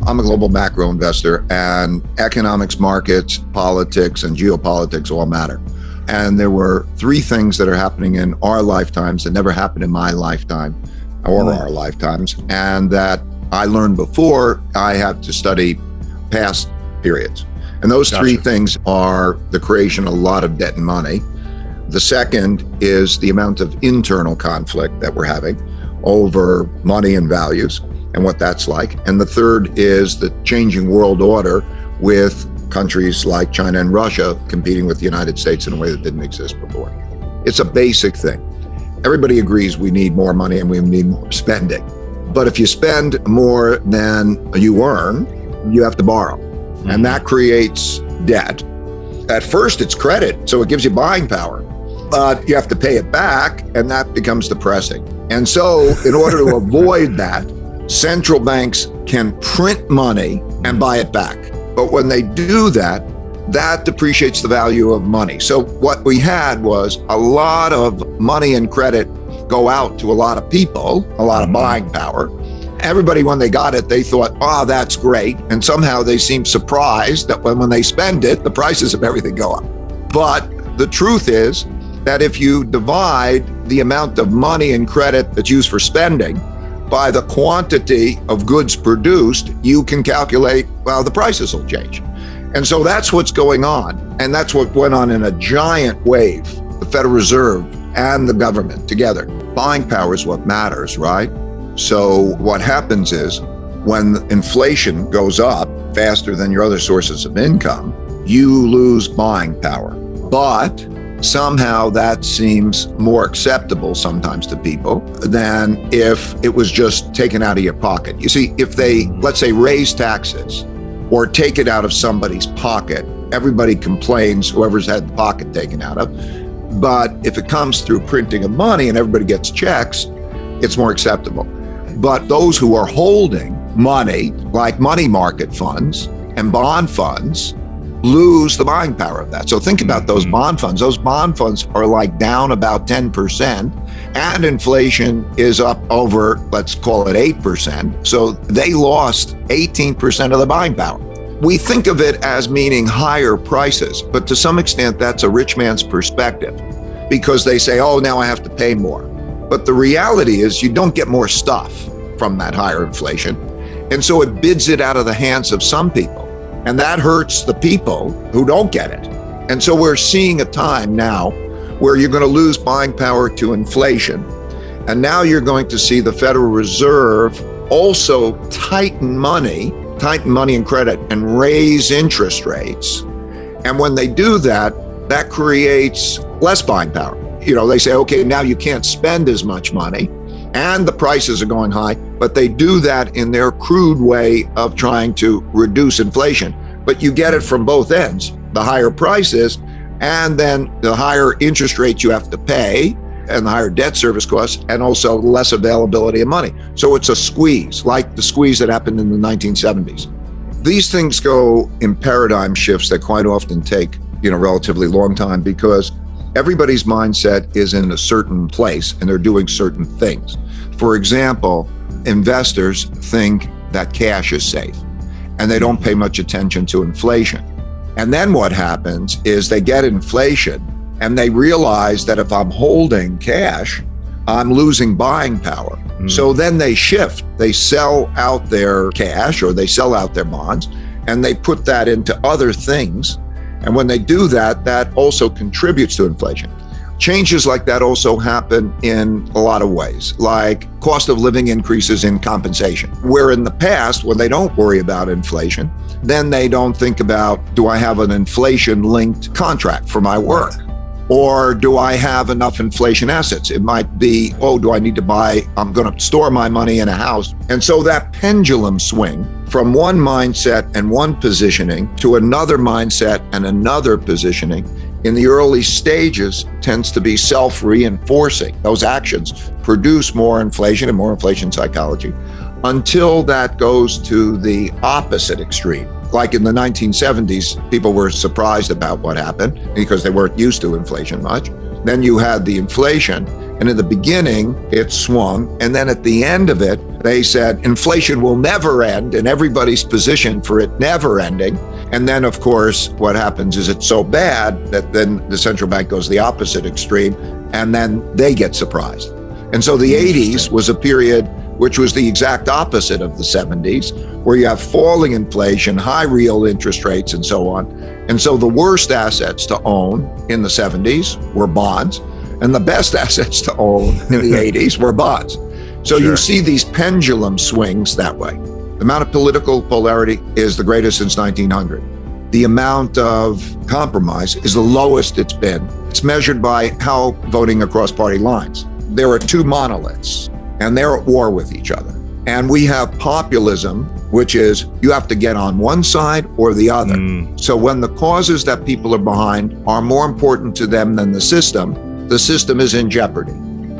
I'm a global macro investor, and economics, markets, politics, and geopolitics all matter. And there were three things that are happening in our lifetimes that never happened in my lifetime or our lifetimes, and that I learned before I had to study past periods. And those three things are the creation of a lot of debt and money. The second is the amount of internal conflict that we're having over money and values and what that's like. And the third is the changing world order with countries like China and Russia competing with the United States in a way that didn't exist before. It's a basic thing. Everybody agrees we need more money and we need more spending. But if you spend more than you earn, you have to borrow. And that creates debt. At first, it's credit, so it gives you buying power. But you have to pay it back, and that becomes depressing. And so in order to avoid that, central banks can print money and buy it back. But when they do that, that depreciates the value of money. So what we had was a lot of money and credit go out to a lot of people, a lot of buying power. Everybody, when they got it, they thought, oh, that's great. And somehow they seemed surprised that when they spend it, the prices of everything go up. But the truth is that if you divide the amount of money and credit that's used for spending by the quantity of goods produced, you can calculate, well, the prices will change. And so that's what's going on. And that's what went on in a giant wave, the Federal Reserve and the government together. Buying power is what matters, right? So what happens is when inflation goes up faster than your other sources of income, you lose buying power. But somehow that seems more acceptable sometimes to people than if it was just taken out of your pocket. You see, if they, let's say, raise taxes or take it out of somebody's pocket, everybody complains, whoever's had the pocket taken out of. But if it comes through printing of money and everybody gets checks, it's more acceptable. But those who are holding money, like money market funds and bond funds, lose the buying power of that. So think about those bond funds. Those bond funds are like down about 10%, and inflation is up over, let's call it 8%. So they lost 18% of the buying power. We think of it as meaning higher prices, but to some extent, that's a rich man's perspective because they say, oh, now I have to pay more. But the reality is you don't get more stuff from that higher inflation. And so it bids it out of the hands of some people. And that hurts the people who don't get it. And so we're seeing a time now where you're going to lose buying power to inflation. And now you're going to see the Federal Reserve also tighten money and credit and raise interest rates. And when they do that, that creates less buying power. You know, they say, okay, now you can't spend as much money and the prices are going high, but they do that in their crude way of trying to reduce inflation. But you get it from both ends, the higher prices and then the higher interest rates you have to pay and the higher debt service costs and also less availability of money. So it's a squeeze, like the squeeze that happened in the 1970s. These things go in paradigm shifts that quite often take, relatively long time because everybody's mindset is in a certain place and they're doing certain things. For example, investors think that cash is safe and they don't pay much attention to inflation. And then what happens is they get inflation and they realize that if I'm holding cash, I'm losing buying power. So then they shift, they sell out their cash or they sell out their bonds and they put that into other things. And when they do that, that also contributes to inflation. Changes like that also happen in a lot of ways, like cost of living increases in compensation, where in the past, when they don't worry about inflation, then they don't think about, do I have an inflation-linked contract for my work? Or do I have enough inflation assets? It might be, oh, do I need to buy, I'm going to store my money in a house. And so that pendulum swing from one mindset and one positioning to another mindset and another positioning in the early stages tends to be self-reinforcing. Those actions produce more inflation and more inflation psychology until that goes to the opposite extreme. Like in the 1970s, people were surprised about what happened because they weren't used to inflation much. Then you had the inflation, and in the beginning, it swung. And then at the end of it, They said inflation will never end, and everybody's positioned for it never ending. And then, of course, what happens is it's so bad that then the central bank goes the opposite extreme, and then they get surprised. And so the 80s was a period which was the exact opposite of the 70s, where you have falling inflation, high real interest rates, and so on. And so the worst assets to own in the 70s were bonds, and the best assets to own in the 80s were bonds. So you see these pendulum swings that way. The amount of political polarity is the greatest since 1900. The amount of compromise is the lowest it's been. It's measured by how voting across party lines. There are two monoliths, and they're at war with each other. And we have populism, which is you have to get on one side or the other. So when the causes that people are behind are more important to them than the system is in jeopardy.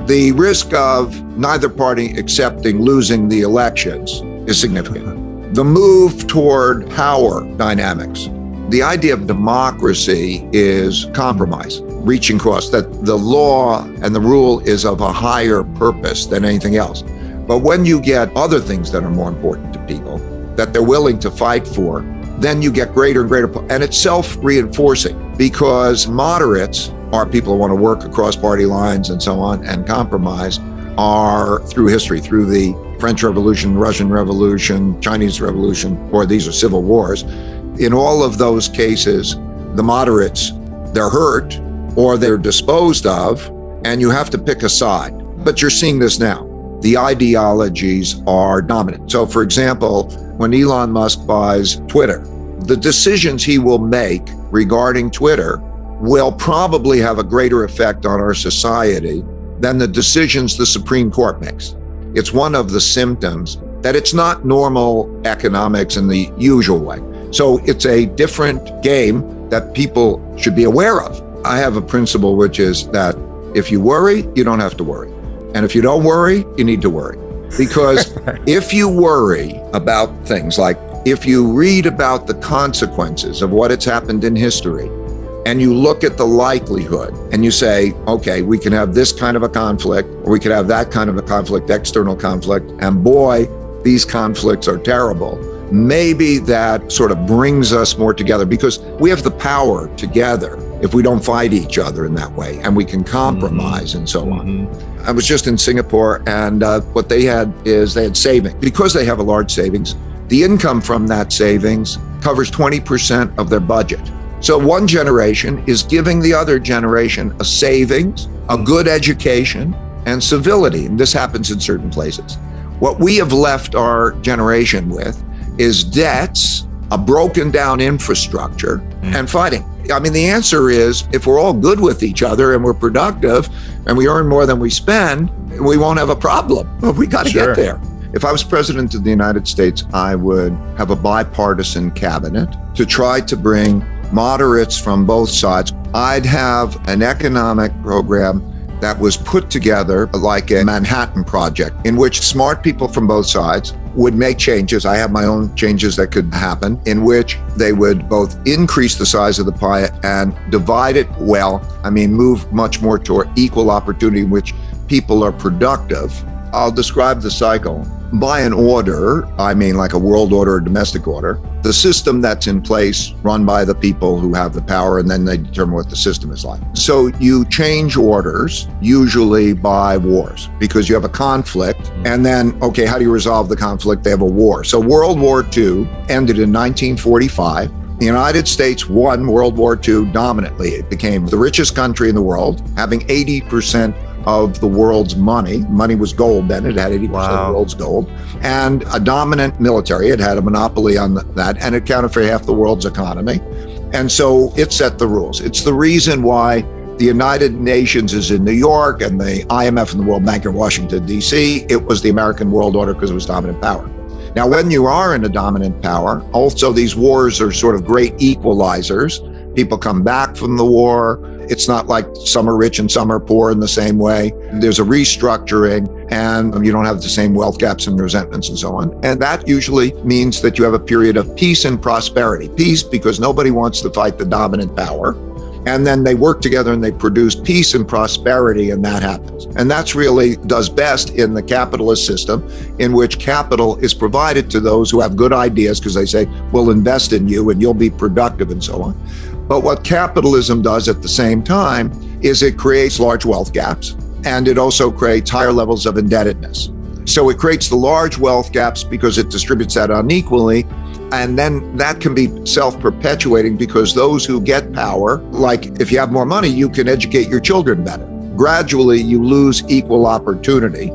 The risk of neither party accepting losing the elections is significant. The move toward power dynamics. The idea of democracy is compromise, reaching across, that the law and the rule is of a higher purpose than anything else. But when you get other things that are more important to people, that they're willing to fight for, then you get greater and greater, and it's self-reinforcing, because moderates are people who want to work across party lines and so on, and compromise are through history, through the French Revolution, Russian Revolution, Chinese Revolution, or these are civil wars. In all of those cases, the moderates, they're hurt or they're disposed of, and you have to pick a side. But you're seeing this now. The ideologies are dominant. So for example, when Elon Musk buys Twitter, the decisions he will make regarding Twitter will probably have a greater effect on our society than the decisions the Supreme Court makes. It's one of the symptoms that it's not normal economics in the usual way. So it's a different game that people should be aware of. I have a principle, which is that if you worry, you don't have to worry. And if you don't worry, you need to worry. Because if you worry about things like, if you read about the consequences of what has happened in history, and you look at the likelihood and you say, okay, we can have this kind of a conflict, or we could have that kind of a conflict, external conflict, and boy, these conflicts are terrible. Maybe that sort of brings us more together, because we have the power together if we don't fight each other in that way, and we can compromise and so on. I was just in Singapore, and what they had is they had savings. Because they have a large savings, the income from that savings covers 20% of their budget. So one generation is giving the other generation a savings, a good education, and civility. And this happens in certain places. What we have left our generation with is debts, a broken down infrastructure, and fighting. I mean, the answer is, if we're all good with each other and we're productive and we earn more than we spend, we won't have a problem. But we got to get there. If I was president of the United States, I would have a bipartisan cabinet to try to bring moderates from both sides. I'd have an economic program that was put together like a Manhattan Project, in which smart people from both sides would make changes. I have my own changes that could happen, in which they would both increase the size of the pie and divide it well. I mean, move much more toward equal opportunity in which people are productive. I'll describe the cycle. By an order, I mean like a world order or domestic order, the system that's in place, run by the people who have the power, and then they determine what the system is like. So you change orders, usually by wars, because you have a conflict, and then, okay, how do you resolve the conflict? They have a war. So World War II ended in 1945. The United States won World War II dominantly. It became the richest country in the world, having 80% of the world's money. Money was gold then. It had 80% of the world's gold. And a dominant military. It had a monopoly on that, and it accounted for half the world's economy. And so it set the rules. It's the reason why the United Nations is in New York and the IMF and the World Bank are in Washington, D.C. It was the American world order because it was dominant power. Now, when you are in a dominant power, also these wars are sort of great equalizers. People come back from the war. It's not like some are rich and some are poor in the same way. There's a restructuring, and you don't have the same wealth gaps and resentments and so on. And that usually means that you have a period of peace and prosperity. Peace because nobody wants to fight the dominant power. And then they work together and they produce peace and prosperity, and that happens. And that's really does best in the capitalist system, in which capital is provided to those who have good ideas, because they say, we'll invest in you and you'll be productive and so on. But what capitalism does at the same time is it creates large wealth gaps, and it also creates higher levels of indebtedness. So it creates the large wealth gaps because it distributes that unequally. And then that can be self-perpetuating, because those who get power, like if you have more money, you can educate your children better. Gradually, you lose equal opportunity,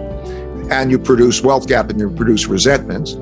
and you produce wealth gap and you produce resentments.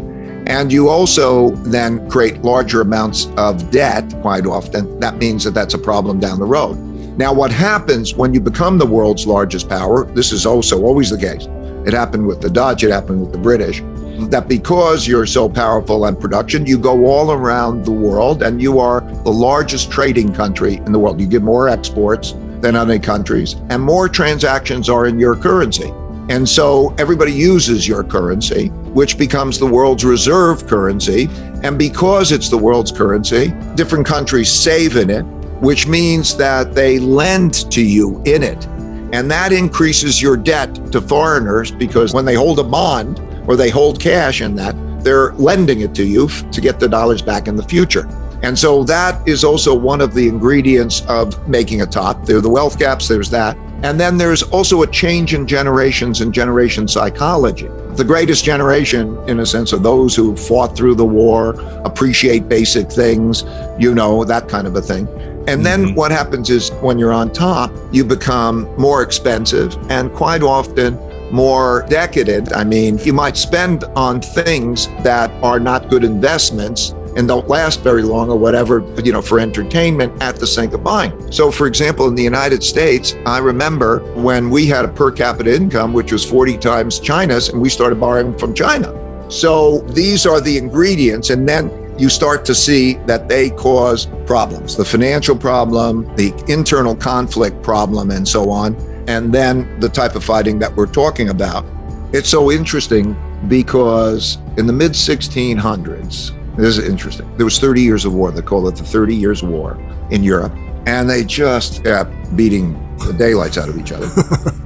And you also then create larger amounts of debt quite often. That means that that's a problem down the road. Now, what happens when you become the world's largest power, this is also always the case. It happened with the Dutch, it happened with the British, that because you're so powerful in production, you go all around the world and you are the largest trading country in the world. You get more exports than other countries, and more transactions are in your currency. And so everybody uses your currency, which becomes the world's reserve currency. And because it's the world's currency, different countries save in it, which means that they lend to you in it. And that increases your debt to foreigners, because when they hold a bond or they hold cash in that, they're lending it to you to get the dollars back in the future. And so that is also one of the ingredients of making a top. There are the wealth gaps, there's that. And then there's also a change in generations and generation psychology. The greatest generation, in a sense, are those who fought through the war, appreciate basic things, that kind of a thing. And then what happens is when you're on top, you become more expensive and quite often more decadent. I mean, you might spend on things that are not good investments and don't last very long or whatever, for entertainment at the sake of buying. So for example, in the United States, I remember when we had a per capita income, which was 40 times China's, and we started borrowing from China. So these are the ingredients. And then you start to see that they cause problems, the financial problem, the internal conflict problem, and so on. And then the type of fighting that we're talking about. It's so interesting because in the mid 1600s, this is interesting, there was 30 years of war. They call it the 30 Years' War in Europe. And they just kept beating the daylights out of each other.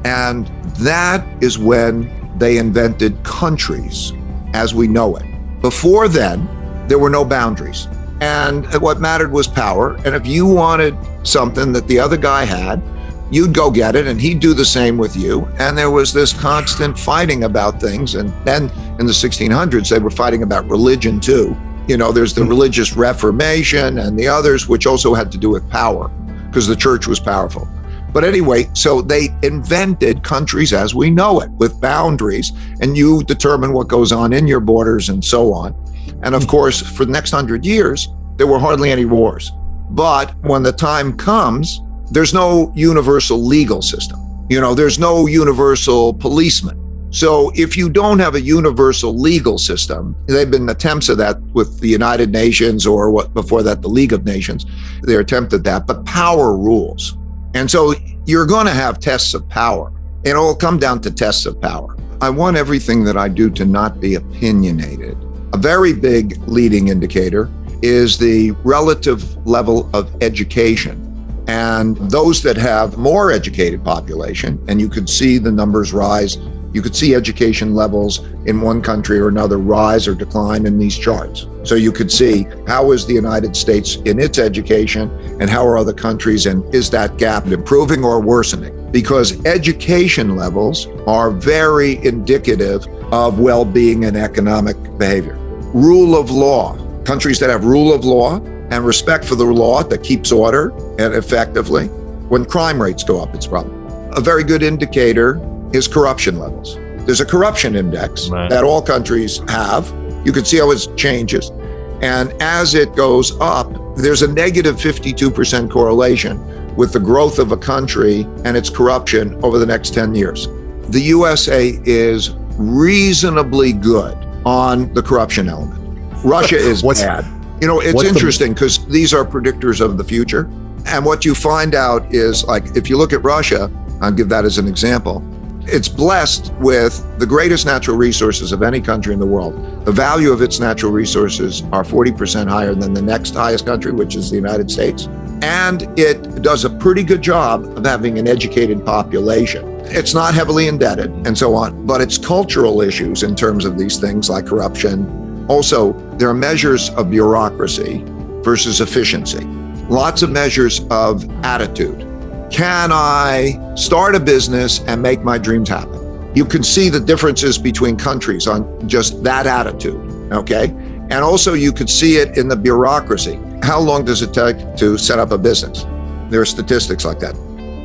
And that is when they invented countries as we know it. Before then, there were no boundaries. And what mattered was power. And if you wanted something that the other guy had, you'd go get it and he'd do the same with you. And there was this constant fighting about things. And then in the 1600s, they were fighting about religion too. There's the religious Reformation and the others, which also had to do with power because the church was powerful. But anyway, so they invented countries as we know it with boundaries, and you determine what goes on in your borders and so on. And of course, for the next 100 years, there were hardly any wars. But when the time comes, there's no universal legal system. There's no universal policeman. So if you don't have a universal legal system, there have been attempts of that with the United Nations or what before that, the League of Nations, they attempted that, but power rules. And so you're going to have tests of power. It'll come down to tests of power. I want everything that I do to not be opinionated. A very big leading indicator is the relative level of education. And those that have more educated population, and you could see the numbers rise, you could see education levels in one country or another rise or decline in these charts. So you could see how is the United States in its education and how are other countries, and is that gap improving or worsening? Because education levels are very indicative of well-being and economic behavior. Rule of law, countries that have rule of law and respect for the law that keeps order and effectively, when crime rates go up, it's a problem. A very good indicator is corruption levels. There's a corruption index that all countries have. You can see how it changes. And as it goes up, there's a negative 52% correlation with the growth of a country and its corruption over the next 10 years. The USA is reasonably good on the corruption element. Russia is bad. It's interesting because these are predictors of the future. And what you find out is, like, if you look at Russia, I'll give that as an example, it's blessed with the greatest natural resources of any country in the world. The value of its natural resources are 40% higher than the next highest country, which is the United States. And it does a pretty good job of having an educated population. It's not heavily indebted and so on, but it's cultural issues in terms of these things like corruption. Also, there are measures of bureaucracy versus efficiency. Lots of measures of attitude. Can I start a business and make my dreams happen? You can see the differences between countries on just that attitude, okay? And also you could see it in the bureaucracy. How long does it take to set up a business? There are statistics like that.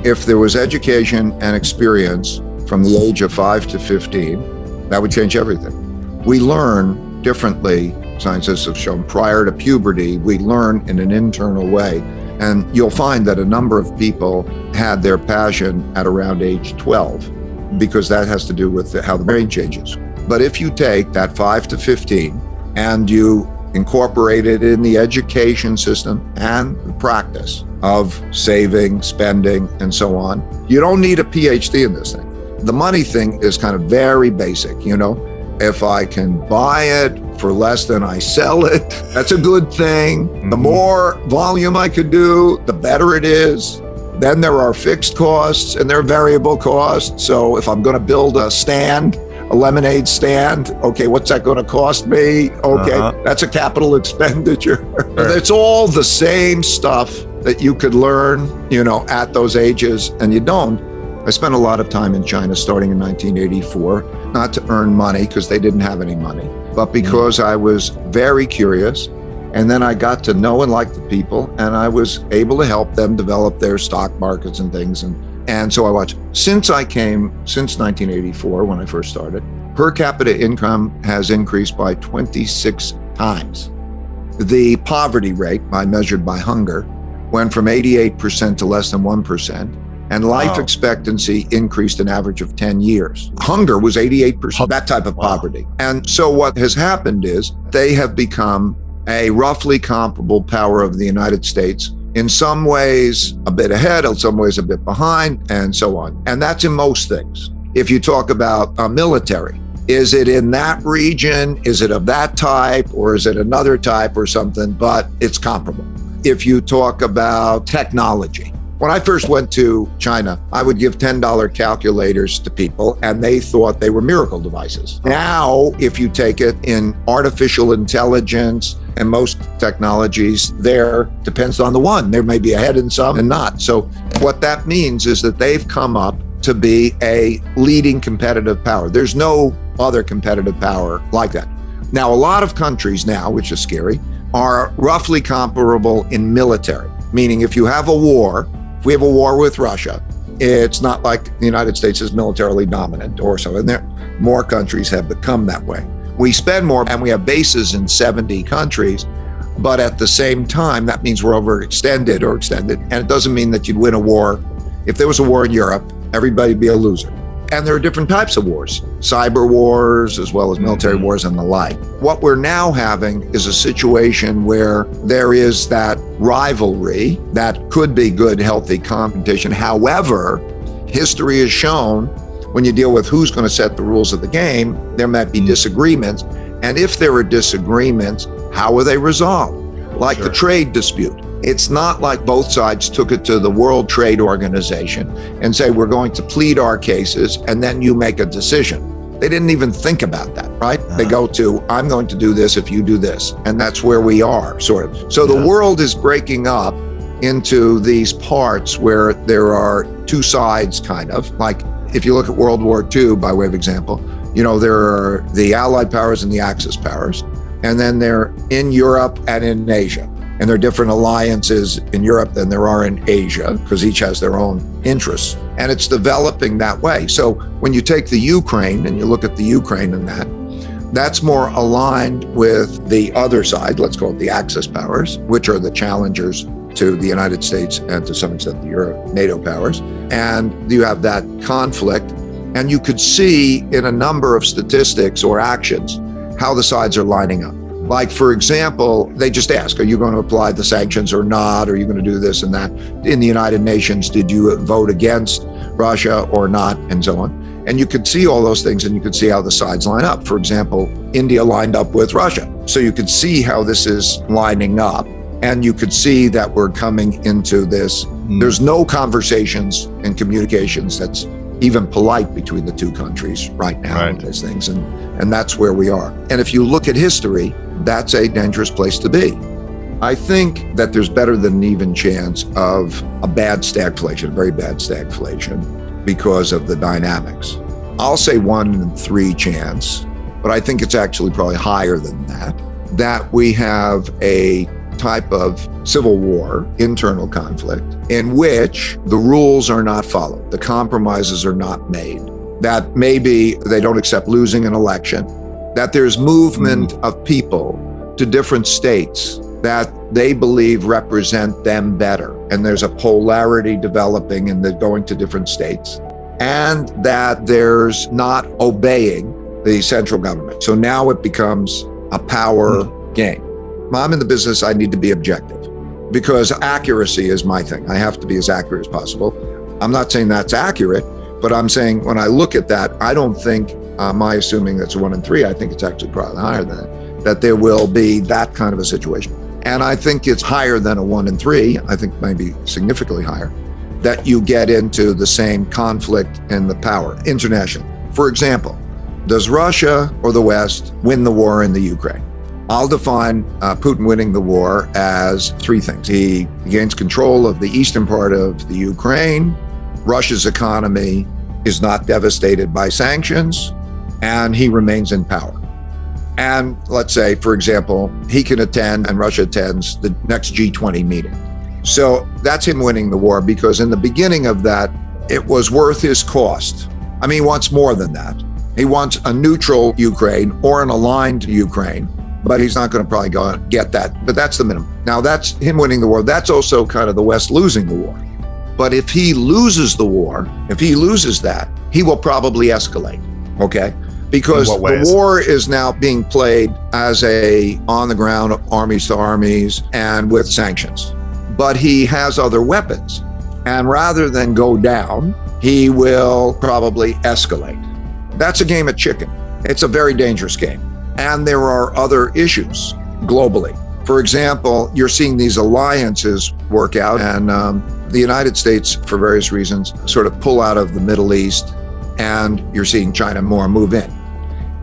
If there was education and experience from the age of 5 to 15, that would change everything. We learn differently. Scientists have shown prior to puberty, we learn in an internal way. And you'll find that a number of people had their passion at around age 12, because that has to do with how the brain changes. But if you take that 5 to 15 and you incorporate it in the education system and the practice of saving, spending, and so on, you don't need a PhD in this thing. The money thing is kind of very basic, you know. If I can buy it for less than I sell it, that's a good thing. Mm-hmm. The more volume I could do, the better it is. Then there are fixed costs and there are variable costs. So if I'm going to build a stand, a lemonade stand, okay, what's that going to cost me? Okay, that's a capital expenditure. Sure. It's all the same stuff that you could learn, you know, at those ages, and you don't. I spent a lot of time in China starting in 1984, not to earn money because they didn't have any money, but because I was very curious. And then I got to know and like the people, and I was able to help them develop their stock markets and things. And so I watched. Since 1984, when I first started, per capita income has increased by 26 times. The poverty rate, measured by hunger, went from 88% to less than 1%. And life expectancy increased an average of 10 years. Hunger was 88%, that type of poverty. And so what has happened is they have become a roughly comparable power of the United States, in some ways a bit ahead, in some ways a bit behind, and so on. And that's in most things. If you talk about military, is it in that region? Is it of that type? Or is it another type or something? But it's comparable. If you talk about technology, when I first went to China, I would give $10 calculators to people and they thought they were miracle devices. Now, if you take it in artificial intelligence and most technologies, there depends on the one. There may be ahead in some and not. So what that means is that they've come up to be a leading competitive power. There's no other competitive power like that. Now, a lot of countries now, which is scary, are roughly comparable in military, meaning if you have a war, if we have a war with Russia, it's not like the United States is militarily dominant or so. And there, more countries have become that way. We spend more and we have bases in 70 countries, but at the same time, that means we're overextended or extended. And it doesn't mean that you'd win a war. If there was a war in Europe, everybody'd be a loser. And there are different types of wars, cyber wars, as well as military wars and the like. What we're now having is a situation where there is that rivalry that could be good, healthy competition. However, history has shown when you deal with who's going to set the rules of the game, there might be disagreements. And if there are disagreements, how are they resolved? Like the trade dispute. It's not like both sides took it to the World Trade Organization and say, we're going to plead our cases and then you make a decision. They didn't even think about that, right? They go to, I'm going to do this if you do this. And that's where we are, sort of. So the world is breaking up into these parts where there are two sides, kind of. Like if you look at World War II, by way of example, you know, there are the Allied powers and the Axis powers. And then they're in Europe and in Asia. And there are different alliances in Europe than there are in Asia, because each has their own interests. And it's developing that way. So when you take the Ukraine and you look at the Ukraine and that's more aligned with the other side, let's call it the Axis powers, which are the challengers to the United States and to some extent the NATO powers. And you have that conflict. And you could see in a number of statistics or actions how the sides are lining up. Like, for example, they just ask, are you going to apply the sanctions or not? Are you going to do this and that? In the United Nations, did you vote against Russia or not? And so on. And you could see all those things and you could see how the sides line up. For example, India lined up with Russia. So you could see how this is lining up. And you could see that we're coming into this. There's no conversations and communications that's even polite between the two countries right now on these things. And that's where we are. And if you look at history, that's a dangerous place to be. I think that there's better than an even chance of a bad stagflation, very bad stagflation, because of the dynamics. I'll say 1 in 3 chance, but I think it's actually probably higher than that we have a type of civil war, internal conflict, in which the rules are not followed, the compromises are not made, that maybe they don't accept losing an election, that there's movement of people to different states that they believe represent them better. And there's a polarity developing in the going to different states, and that there's not obeying the central government. So now it becomes a power game. I'm in the business, I need to be objective because accuracy is my thing. I have to be as accurate as possible. I'm not saying that's accurate, but I'm saying when I look at that, I don't think, my assuming that's 1 in 3, I think it's actually probably higher than that there will be that kind of a situation. And I think it's higher than a 1 in 3, I think maybe significantly higher, that you get into the same conflict in the power internationally. For example, does Russia or the West win the war in the Ukraine? I'll define Putin winning the war as 3 things. He gains control of the eastern part of the Ukraine, Russia's economy is not devastated by sanctions, and he remains in power. And let's say, for example, he can attend and Russia attends the next G20 meeting. So that's him winning the war, because in the beginning of that, it was worth his cost. I mean, he wants more than that. He wants a neutral Ukraine or an aligned Ukraine, but he's not going to probably go and get that. But that's the minimum. Now that's him winning the war. That's also kind of the West losing the war. But if he loses the war, if he loses that, he will probably escalate, okay? Because the war is now being played as a on the ground, armies to armies, and with sanctions. But he has other weapons. And rather than go down, he will probably escalate. That's a game of chicken. It's a very dangerous game. And there are other issues globally. For example, you're seeing these alliances work out, and the United States, for various reasons, sort of pull out of the Middle East, and you're seeing China more move in.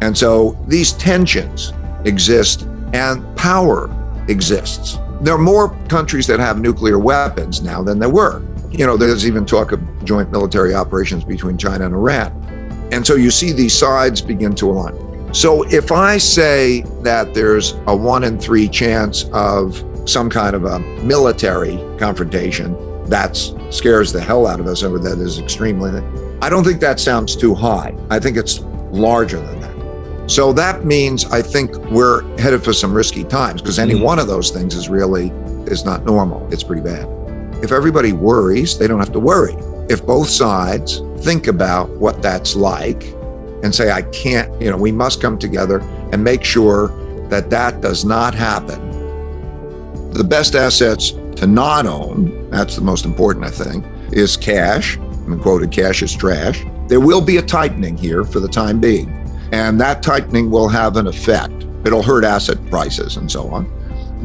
And so these tensions exist, and power exists. There are more countries that have nuclear weapons now than there were. You know, there's even talk of joint military operations between China and Iran. And so you see these sides begin to align. So if I say that there's a 1 in 3 chance of some kind of a military confrontation, that scares the hell out of us, or that is extremely, I don't think that sounds too high. I think it's larger than that. So that means I think we're headed for some risky times, because any one of those things is not normal. It's pretty bad. If everybody worries, they don't have to worry. If both sides think about what that's like and say, we must come together and make sure that that does not happen. The best assets to not own, that's the most important, I think, is cash. I'm quoted, cash is trash. There will be a tightening here for the time being, and that tightening will have an effect. It'll hurt asset prices and so on,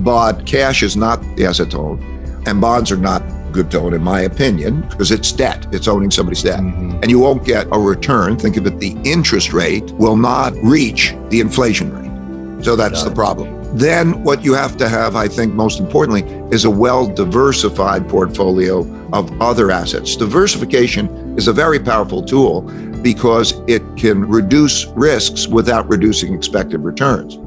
but cash is not the asset to own, and bonds are not good to own, in my opinion, because it's debt. It's owning somebody's debt. And you won't get a return. Think of it, the interest rate will not reach the inflation rate. So that's the problem. Then what you have to have, I think most importantly, is a well-diversified portfolio of other assets. Diversification is a very powerful tool because it can reduce risks without reducing expected returns.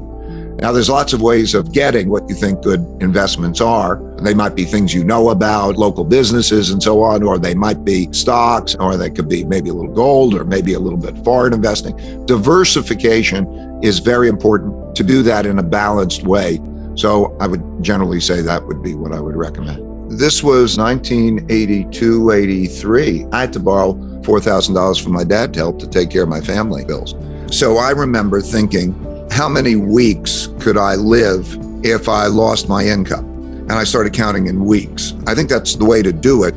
Now, there's lots of ways of getting what you think good investments are. They might be things you know about, local businesses and so on, or they might be stocks, or they could be maybe a little gold, or maybe a little bit foreign investing. Diversification is very important to do that in a balanced way. So I would generally say that would be what I would recommend. This was 1982, 83. I had to borrow $4,000 from my dad to help to take care of my family bills. So I remember thinking, how many weeks could I live if I lost my income? And I started counting in weeks. I think that's the way to do it.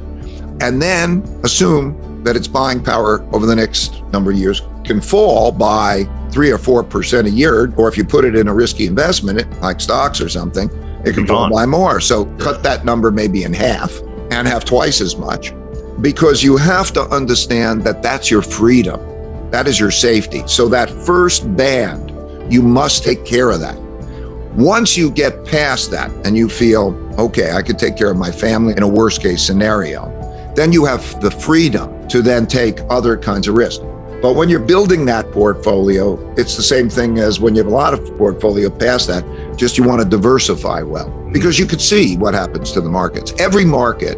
And then assume that its buying power over the next number of years can fall by 3 or 4% a year, or if you put it in a risky investment, like stocks or something, It can fall by more. So cut that number maybe in half and have twice as much, because you have to understand that that's your freedom. That is your safety. So that first band, you must take care of that. Once you get past that and you feel, okay, I could take care of my family in a worst case scenario, then you have the freedom to then take other kinds of risks. But when you're building that portfolio, it's the same thing as when you have a lot of portfolio past that, just you want to diversify well, because you could see what happens to the markets. Every market,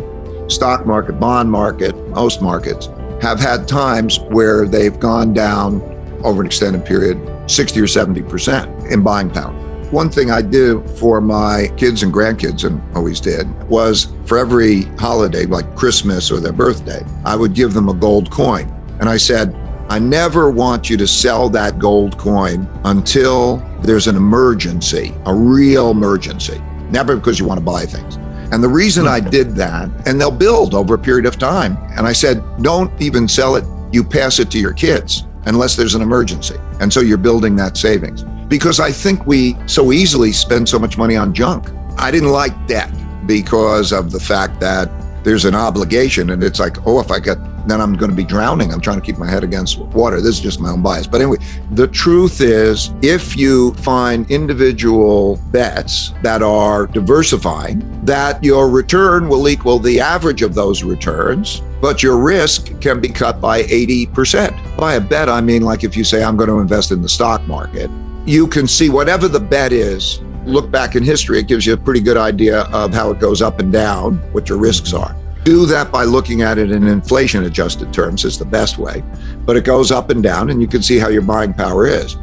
stock market, bond market, most markets have had times where they've gone down over an extended period, 60 or 70% in buying power. One thing I do for my kids and grandkids, and always did, was for every holiday, like Christmas or their birthday, I would give them a gold coin. And I said, I never want you to sell that gold coin until there's an emergency, a real emergency, never because you want to buy things. And the reason I did that, and they'll build over a period of time. And I said, don't even sell it. You pass it to your kids unless there's an emergency. And so you're building that savings. Because I think we so easily spend so much money on junk. I didn't like debt because of the fact that there's an obligation, and it's like, oh, if I get, then I'm going to be drowning. I'm trying to keep my head against water. This is just my own bias. But anyway, the truth is, if you find individual bets that are diversifying, that your return will equal the average of those returns, but your risk can be cut by 80%. By a bet, I mean, like if you say, I'm going to invest in the stock market, you can see whatever the bet is, look back in history, it gives you a pretty good idea of how it goes up and down, what your risks are. Do that by looking at it in inflation adjusted terms is the best way, but it goes up and down and you can see how your buying power is.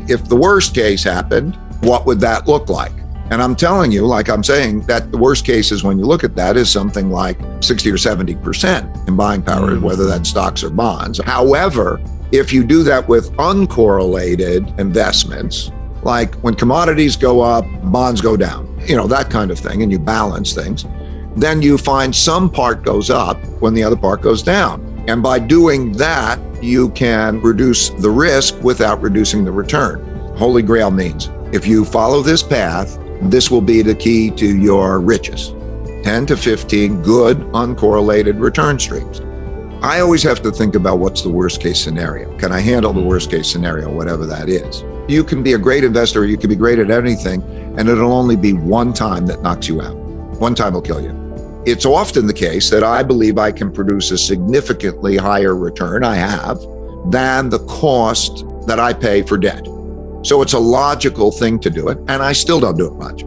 If the worst case happened, what would that look like? And I'm telling you, like I'm saying, that the worst cases when you look at that is something like 60 or 70% in buying power, whether that's stocks or bonds. However, if you do that with uncorrelated investments, like when commodities go up, bonds go down, that kind of thing, and you balance things, then you find some part goes up when the other part goes down. And by doing that, you can reduce the risk without reducing the return. Holy Grail means if you follow this path, this will be the key to your riches. 10 to 15 good uncorrelated return streams. I always have to think about what's the worst case scenario. Can I handle the worst case scenario, whatever that is? You can be a great investor, or you can be great at anything, and it'll only be one time that knocks you out. One time will kill you. It's often the case that I believe I can produce a significantly higher return, I have, than the cost that I pay for debt. So it's a logical thing to do it, and I still don't do it much.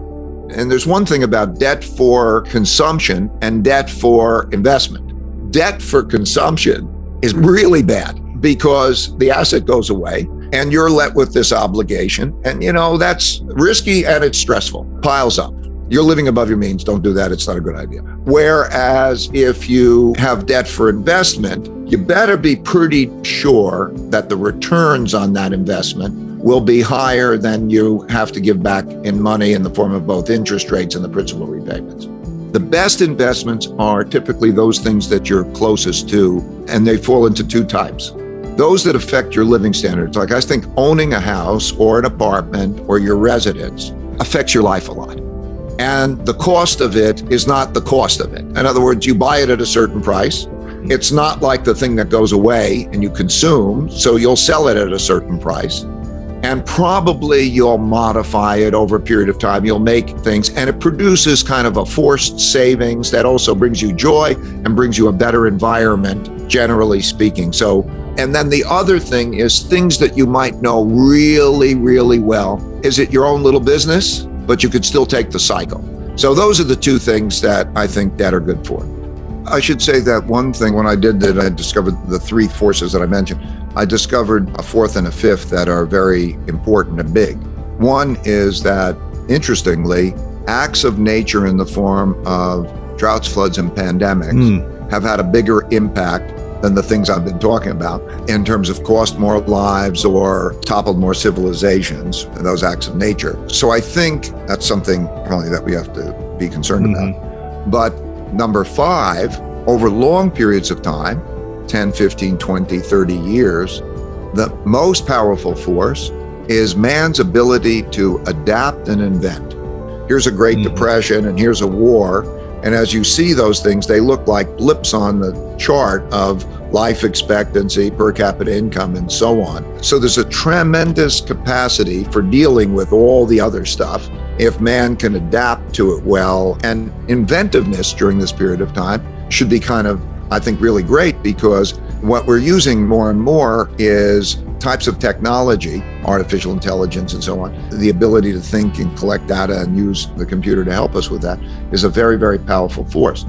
And there's one thing about debt for consumption and debt for investment. Debt for consumption is really bad because the asset goes away and you're left with this obligation. And that's risky and it's stressful, piles up. You're living above your means. Don't do that. It's not a good idea. Whereas if you have debt for investment, you better be pretty sure that the returns on that investment will be higher than you have to give back in money in the form of both interest rates and the principal repayments. The best investments are typically those things that you're closest to, and they fall into two types. Those that affect your living standards, like I think owning a house or an apartment or your residence affects your life a lot. And the cost of it is not the cost of it. In other words, you buy it at a certain price. It's not like the thing that goes away and you consume, so you'll sell it at a certain price. And probably you'll modify it over a period of time. You'll make things, and it produces kind of a forced savings that also brings you joy and brings you a better environment, generally speaking. So, and then the other thing is things that you might know really, really well. Is it your own little business? But you could still take the cycle. So those are the two things that I think that are good for. I should say that one thing, when I did that, I discovered the three forces that I mentioned. I discovered a fourth and a fifth that are very important and big. One is that, interestingly, acts of nature in the form of droughts, floods, and pandemics have had a bigger impact than the things I've been talking about in terms of cost more lives or toppled more civilizations, those acts of nature. So I think that's something probably that we have to be concerned about. But number 5, over long periods of time, 10, 15, 20, 30 years, the most powerful force is man's ability to adapt and invent. here's a Great Depression and here's a war. And as you see those things, they look like blips on the chart of life expectancy, per capita income, and so on. So there's a tremendous capacity for dealing with all the other stuff if man can adapt to it well. And inventiveness during this period of time should be kind of, I think, really great, because what we're using more and more is types of technology, artificial intelligence and so on. The ability to think and collect data and use the computer to help us with that is a very, very powerful force.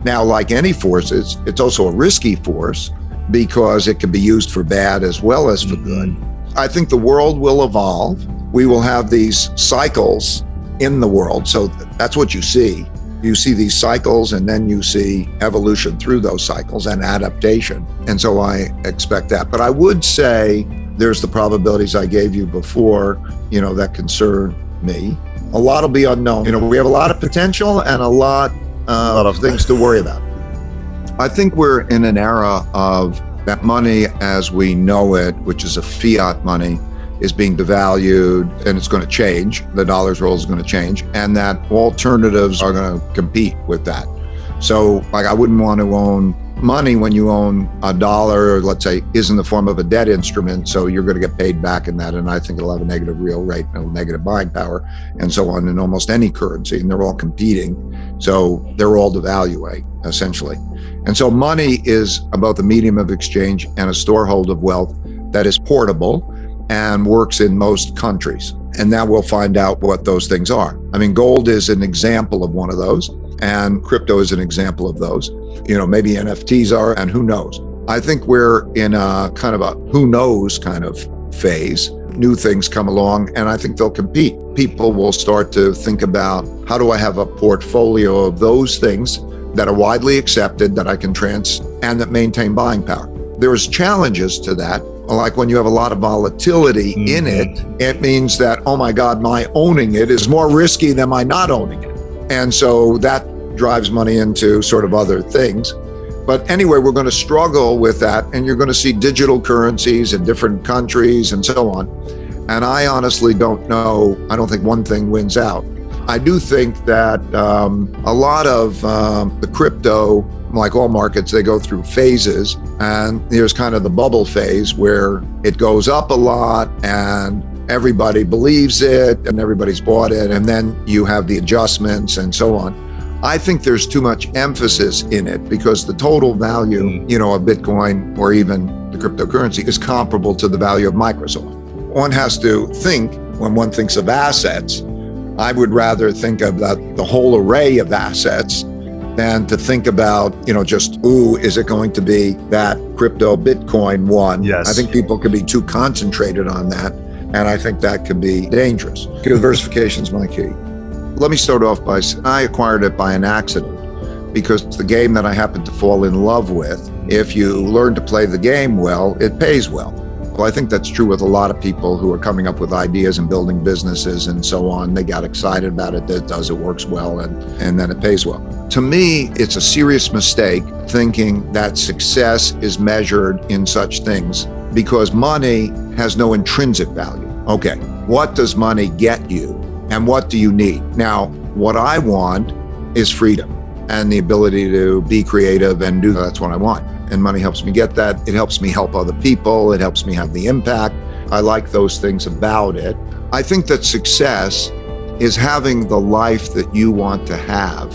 Now, like any forces, it's also a risky force because it can be used for bad as well as for good. I think the world will evolve. We will have these cycles in the world. So that's what you see. You see these cycles, and then you see evolution through those cycles and adaptation. And so I expect that. But I would say there's the probabilities I gave you before, that concern me. A lot will be unknown. We have a lot of potential and a lot of things to worry about. I think we're in an era of that money as we know it, which is a fiat money, is being devalued, and it's going to change. The dollar's role is going to change, and that alternatives are going to compete with that. So I wouldn't want to own money when you own a dollar, let's say, is in the form of a debt instrument. So you're going to get paid back in that. And I think it'll have a negative real rate, negative buying power, and so on in almost any currency. And they're all competing. So they're all devaluing, essentially. And so money is about the medium of exchange and a storehold of wealth that is portable and works in most countries. And now we'll find out what those things are. Gold is an example of one of those, and crypto is an example of those. Maybe NFTs are, and who knows? I think we're in a kind of a who knows kind of phase. New things come along, and I think they'll compete. People will start to think about, how do I have a portfolio of those things that are widely accepted, that I can and that maintain buying power? There's challenges to that. Like when you have a lot of volatility in it, it means that, oh my God, my owning it is more risky than my not owning it. And so that drives money into sort of other things. But anyway, we're going to struggle with that. And you're going to see digital currencies in different countries and so on. And I honestly don't know. I don't think one thing wins out. I do think that a lot of the crypto, like all markets, they go through phases, and there's kind of the bubble phase where it goes up a lot and everybody believes it and everybody's bought it, and then you have the adjustments and so on. I think there's too much emphasis in it because the total value, of Bitcoin or even the cryptocurrency is comparable to the value of Microsoft. One has to think, when one thinks of assets, I would rather think of the whole array of assets than to think about, is it going to be that crypto Bitcoin one? Yes. I think people can be too concentrated on that. And I think that can be dangerous. Diversification is my key. Let me start off by saying I acquired it by an accident because it's the game that I happened to fall in love with. If you learn to play the game well, it pays well. Well, I think that's true with a lot of people who are coming up with ideas and building businesses and so on. They got excited about it, it works well, and then it pays well. To me, it's a serious mistake thinking that success is measured in such things because money has no intrinsic value. Okay, what does money get you and what do you need? Now, what I want is freedom and the ability to be creative and do that's what I want. And money helps me get that. It helps me help other people. It helps me have the impact. I like those things about it. I think that success is having the life that you want to have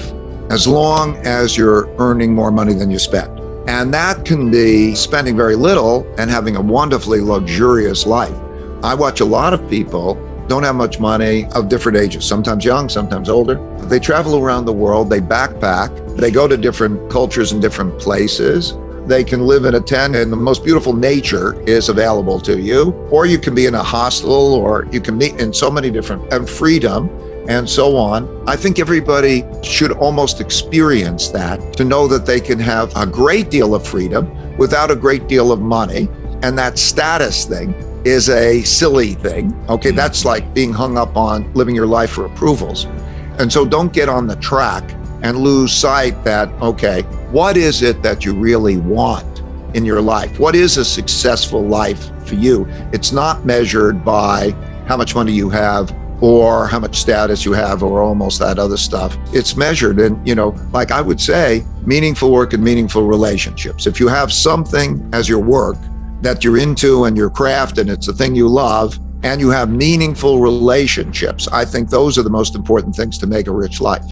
as long as you're earning more money than you spend. And that can be spending very little and having a wonderfully luxurious life. I watch a lot of people don't have much money of different ages, sometimes young, sometimes older. They travel around the world, they backpack, they go to different cultures and different places. They can live in a tent and the most beautiful nature is available to you, or you can be in a hostel, or you can meet in so many different, and freedom and so on. I think everybody should almost experience that to know that they can have a great deal of freedom without a great deal of money. And that status thing is a silly thing. Okay, that's like being hung up on living your life for approvals. And so don't get on the track and lose sight that, okay, what is it that you really want in your life? What is a successful life for you? It's not measured by how much money you have or how much status you have or almost that other stuff. It's measured in, like I would say, meaningful work and meaningful relationships. If you have something as your work that you're into and your craft and it's the thing you love, and you have meaningful relationships, I think those are the most important things to make a rich life.